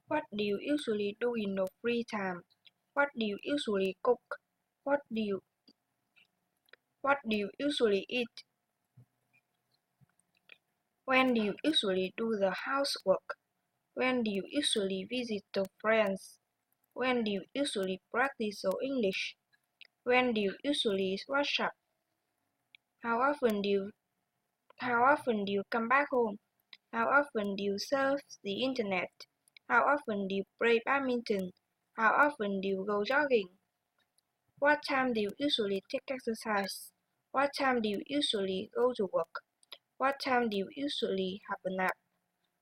What do you usually do in your free time? What do you usually cook? What do you usually eat? When do you usually do the housework? When do you usually visit your friends? When do you usually practice your English? When do you usually wash up? How often do you come back home? How often do you surf the internet? How often do you play badminton? How often do you go jogging? What time do you usually take exercise? What time do you usually go to work? What time do you usually have a nap?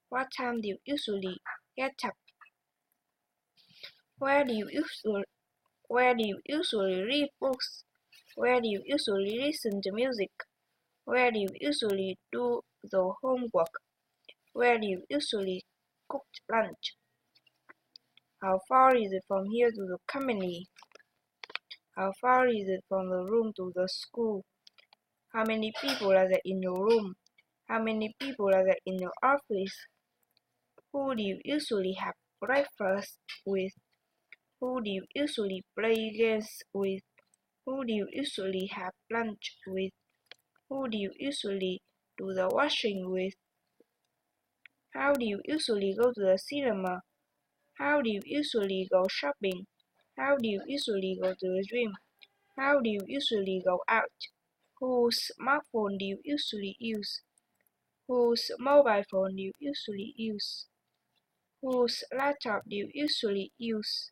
What time do you usually get up? Where do you usually read books? Where do you usually listen to music? Where do you usually do the homework? Where do you usually cook lunch? How far is it from here to the company? How far is it from the room to the school? How many people are there in your room? How many people are there in your office? Who do you usually have breakfast with? Who do you usually play games with? Who do you usually have lunch with? Who do you usually do the washing with? How do you usually go to the cinema? How do you usually go shopping? How do you usually go to the gym? How do you usually go out? Whose smartphone do you usually use? Whose mobile phone do you usually use? Whose laptop do you usually use?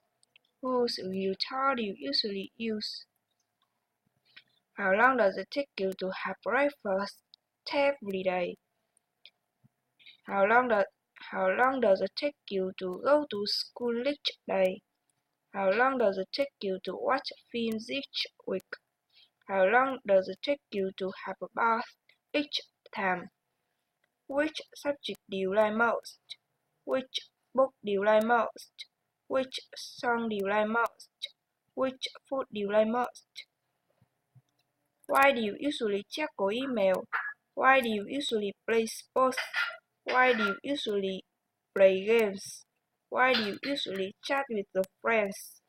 Whose guitar do you usually use? How long does it take you to have breakfast every day? How long does it take you to go to school each day? How long does it take you to watch films each week? How long does it take you to have a bath each time? Which subject do you like most? Which book do you like most? Which song do you like most? Which food do you like most? Why do you usually check your email? Why do you usually play sports? Why do you usually play games? Why do you usually chat with your friends?